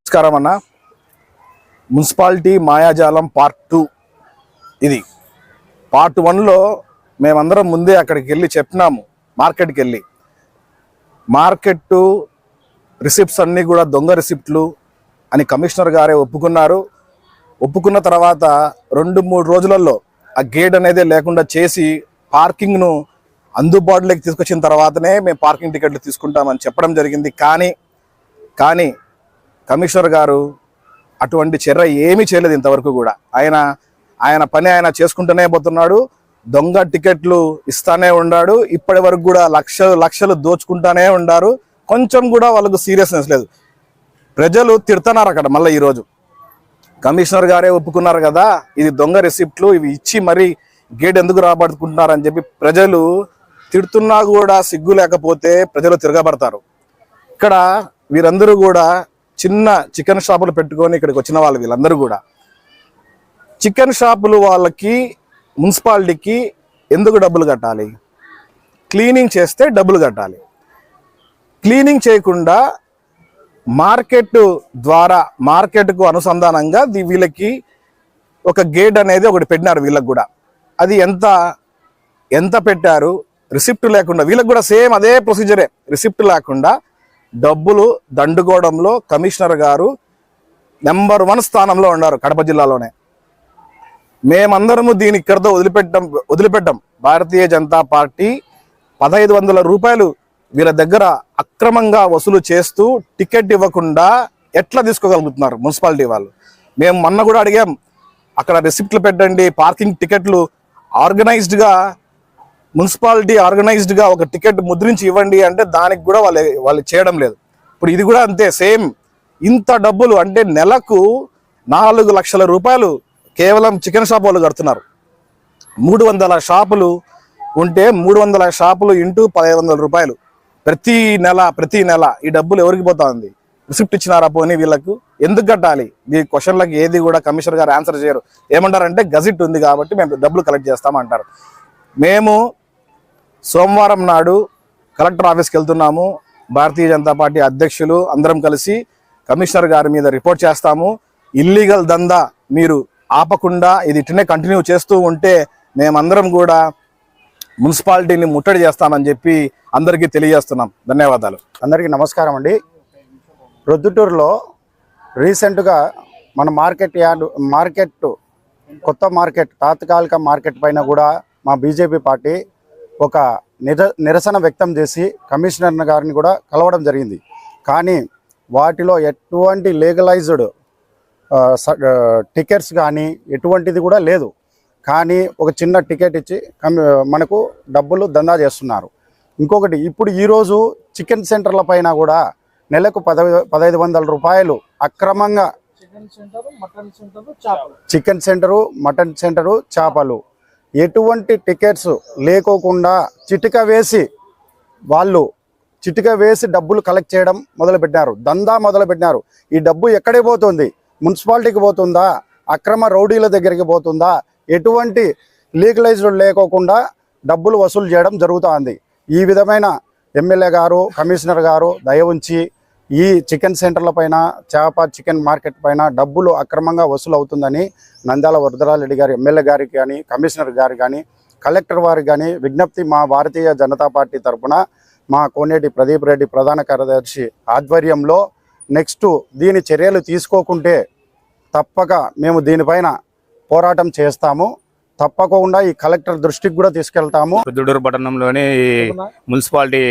నమస్కారం అన్న. మున్సిపాలిటీ మాయాజాలం పార్ట్ 2 ఇది. పార్ట్ 1లో మేమందరం ముందే అక్కడికి వెళ్ళి చెప్పినాము. మార్కెట్కి వెళ్ళి మార్కెట్ రిసిప్ట్స్ అన్నీ కూడా దొంగ రిసిప్ట్లు అని కమిషనర్ గారే ఒప్పుకున్నారు. ఒప్పుకున్న తర్వాత 2-3 రోజులలో ఆ గేట్ అనేది లేకుండా చేసి పార్కింగ్ను అందుబాటులోకి తీసుకొచ్చిన తర్వాతనే మేము పార్కింగ్ టికెట్లు తీసుకుంటామని చెప్పడం జరిగింది. కానీ కమిషనర్ గారు అటువంటి చర్య ఏమీ చేయలేదు ఇంతవరకు కూడా. ఆయన పని ఆయన చేసుకుంటూనే పోతున్నాడు. దొంగ టికెట్లు ఇస్తానే ఉన్నాడు. ఇప్పటి వరకు కూడా లక్షలు దోచుకుంటానే ఉన్నారు. కొంచెం కూడా వాళ్ళకు సీరియస్నెస్ లేదు. ప్రజలు తిడుతున్నారు అక్కడ. మళ్ళీ ఈరోజు కమిషనర్ గారే ఒప్పుకున్నారు కదా, ఇది దొంగ రిసిప్ట్లు, ఇవి ఇచ్చి మరీ గేట్ ఎందుకు రాబడుకుంటున్నారని చెప్పి ప్రజలు తిడుతున్నా కూడా సిగ్గు లేకపోతే ప్రజలు తిరగబడతారు. ఇక్కడ వీరందరూ కూడా చిన్న చికెన్ షాపులు పెట్టుకొని ఇక్కడికి వచ్చిన వాళ్ళు. వీళ్ళందరూ కూడా చికెన్ షాపులు వాళ్ళకి మున్సిపాలిటీకి ఎందుకు డబ్బులు కట్టాలి? క్లీనింగ్ చేస్తే డబ్బులు కట్టాలి. క్లీనింగ్ చేయకుండా మార్కెట్ ద్వారా మార్కెట్కు అనుసంధానంగా వీళ్ళకి ఒక గేట్ అనేది ఒకటి పెట్టినారు వీళ్ళకి కూడా. అది ఎంత పెట్టారు? రిసిప్ట్ లేకుండా వీళ్ళకి కూడా సేమ్ అదే ప్రొసీజరే. రిసిప్ట్ లేకుండా డబ్బులు దండుకోవడంలో కమిషనర్ గారు నెంబర్ 1 స్థానంలో ఉన్నారు కడప జిల్లాలోనే. మేమందరము దీన్ని ఇక్కడితో వదిలిపెట్టాం. భారతీయ జనతా పార్టీ 1500 రూపాయలు వీళ్ళ దగ్గర అక్రమంగా వసూలు చేస్తూ టికెట్ ఇవ్వకుండా ఎట్లా తీసుకోగలుగుతున్నారు మున్సిపాలిటీ వాళ్ళు? మేము మొన్న కూడా అడిగాం, అక్కడ రిసిప్ట్లు పెట్టండి, పార్కింగ్ టికెట్లు ఆర్గనైజ్డ్గా మున్సిపాలిటీ ఆర్గనైజ్డ్గా ఒక టికెట్ ముద్రించి ఇవ్వండి అంటే దానికి కూడా వాళ్ళు చేయడం లేదు. ఇప్పుడు ఇది కూడా అంతే సేమ్. ఇంత డబ్బులు అంటే నెలకు 4 లక్షల రూపాయలు కేవలం చికెన్ షాప్ వాళ్ళు కడుతున్నారు. 300 షాపులు ఉంటే 300 షాపులు ఇంటూ 1500 రూపాయలు ప్రతి నెల. ఈ డబ్బులు ఎవరికి పోతా ఉంది? రిసిప్ట్ ఇచ్చినారా పోనీ? వీళ్ళకు ఎందుకు కట్టాలి? ఈ క్వశ్చన్లకు ఏది కూడా కమిషనర్ గారు ఆన్సర్ చేయరు. ఏమంటారంటే గజిట్ ఉంది కాబట్టి మేము డబ్బులు కలెక్ట్ చేస్తామంటారు. మేము సోమవారం నాడు కలెక్టర్ ఆఫీస్కి వెళ్తున్నాము. భారతీయ జనతా పార్టీ అధ్యక్షులు అందరం కలిసి కమిషనర్ గారి మీద రిపోర్ట్ చేస్తాము. ఇల్లీగల్ దందా మీరు ఆపకుండా ఇది ఇట్లనే కంటిన్యూ చేస్తూ ఉంటే మేమందరం కూడా మున్సిపాలిటీని ముట్టడి చేస్తామని చెప్పి అందరికీ తెలియజేస్తున్నాం. ధన్యవాదాలు. అందరికీ నమస్కారం అండి. ప్రొద్దుటూరులో రీసెంట్గా మన కొత్త మార్కెట్ తాత్కాలిక మార్కెట్ పైన కూడా మా బీజేపీ పార్టీ ఒక నిరసన వ్యక్తం చేసి కమిషనర్ గారిని కూడా కలవడం జరిగింది. కానీ వాటిలో ఎటువంటి లీగలైజ్డ్ టికెట్స్ కానీ ఎటువంటిది కూడా లేదు. కానీ ఒక చిన్న టికెట్ ఇచ్చి మనకు డబ్బులు దందా చేస్తున్నారు. ఇంకొకటి, ఇప్పుడు ఈరోజు చికెన్ సెంటర్ల పైన కూడా నెలకు 1500 రూపాయలు అక్రమంగా చికెన్ సెంటరు, మటన్ సెంటరు, చేపలు ఎటువంటి టికెట్స్ లేకోకుండా చిటిక వేసి డబ్బులు కలెక్ట్ చేయడం మొదలుపెట్టినారు. దందా మొదలుపెట్టినారు. ఈ డబ్బు ఎక్కడికి పోతుంది? మున్సిపాలిటీకి పోతుందా? అక్రమ రౌడీల దగ్గరికి పోతుందా? ఎటువంటి లీగలైజ్డ్ లేకోకుండా డబ్బులు వసూలు చేయడం జరుగుతుంది. ఈ విధమైన ఎమ్మెల్యే గారు, కమిషనర్ గారు దయ ఉంచి ఈ చికెన్ సెంటర్ల పైన, చికెన్ మార్కెట్ పైన డబ్బులు అక్రమంగా వసూలు అవుతుందని నంద్యాల వరదరాజరెడ్డి గారి ఎమ్మెల్యే గారికి కానీ, కమిషనర్ గారు కానీ, కలెక్టర్ వారికి కానీ విజ్ఞప్తి మా భారతీయ జనతా పార్టీ తరఫున మా కోనేటి ప్రదీప్ రెడ్డి ప్రధాన కార్యదర్శి ఆధ్వర్యంలో నెక్స్ట్ దీని చర్యలు తీసుకోకుంటే తప్పక మేము దీనిపైన పోరాటం చేస్తాము. తప్పకుండా ఈ కలెక్టర్ దృష్టికి కూడా తీసుకెళ్తాము. ప్రొద్దుటూరు పట్టణంలోని మున్సిపాలిటీ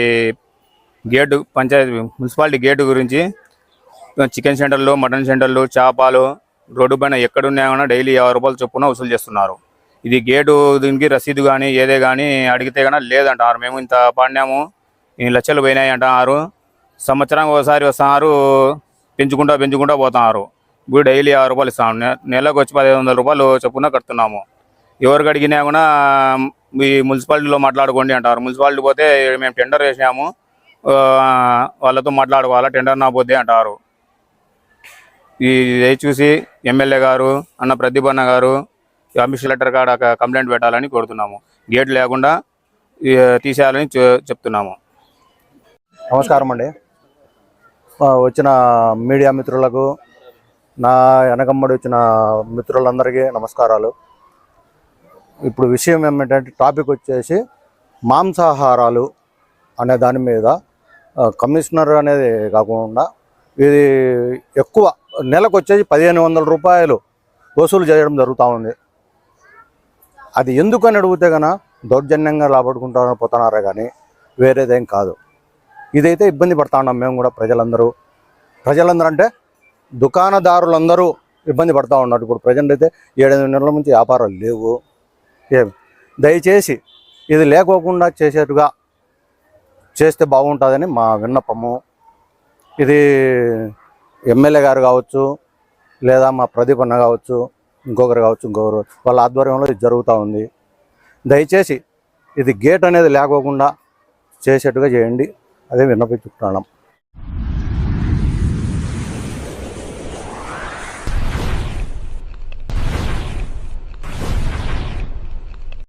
గేటు గురించి చికెన్ సెంటర్లు, మటన్ సెంటర్లు, చేపలు రోడ్డు పైన ఎక్కడున్నాయన్నా డైలీ 50 రూపాయలు చొప్పున వసూలు చేస్తున్నారు. ఇది గేటు, దీనికి రసీదు కానీ ఏదే కానీ అడిగితే కానీ లేదంటారు. మేము ఇంత పడినాము, 2 లక్షలు పోయినాయి అంటున్నారు. సంవత్సరానికి ఒకసారి వస్తున్నారు, పెంచుకుంటా పోతున్నారు. ఇప్పుడు డైలీ 50 రూపాయలు ఇస్తాము. నెలకు వచ్చి 1500 రూపాయలు చొప్పున కడుతున్నాము. ఎవరికి అడిగినా కూడా ఈ మున్సిపాలిటీలో మాట్లాడుకోండి అంటారు. మున్సిపాలిటీ పోతే మేము టెండర్ వేసినాము, వాళ్ళతో మాట్లాడుకోవాలా, టెండర్ నా పోతే అంటారు. ఇది చూసి ఎమ్మెల్యే గారు అన్న ప్రదీప్ అన్న గారు కమిషనర్ లెటర్ కాడ కంప్లైంట్ పెట్టాలని కోరుతున్నాము. గేట్ లేకుండా తీసేయాలని చెప్తున్నాము. నమస్కారం అండి. వచ్చిన మీడియా మిత్రులకు నా వెనకమ్మడి వచ్చిన మిత్రులందరికీ నమస్కారాలు. ఇప్పుడు విషయం ఏమిటంటే టాపిక్ వచ్చేసి మాంసాహారాలు అనే దాని మీద కమిషనర్ అనేది కాకుండా ఇది ఎక్కువ నెలకు వచ్చేసి 1500 రూపాయలు వసూలు చేయడం జరుగుతూ ఉంది. అది ఎందుకని అడిగితే కన్నా దౌర్జన్యంగా లాభడుకుంటూ పోతున్నారే కానీ వేరేదేం కాదు. ఇదైతే ఇబ్బంది పడతా ఉన్నాం మేము కూడా. ప్రజలందరూ అంటే దుకాణదారులందరూ ఇబ్బంది పడతా ఉన్నారు. ఇప్పుడు ప్రజెంట్ అయితే 7-8 నెలల నుంచి వ్యాపారాలు లేవు. దయచేసి ఇది లేకోకుండా చేసేట్టుగా చేస్తే బాగుంటుందని మా విన్నపము. ఇది ఎమ్మెల్యే గారు కావచ్చు, లేదా మా ప్రదీప్ అన్న కావచ్చు, ఇంకొకరు వాళ్ళ ఆధ్వర్యంలో ఇది జరుగుతూ ఉంది. దయచేసి ఇది గేట్ అనేది లేకోకుండా చేసేట్టుగా చేయండి, అదే విన్నపించుకుంటున్నాం.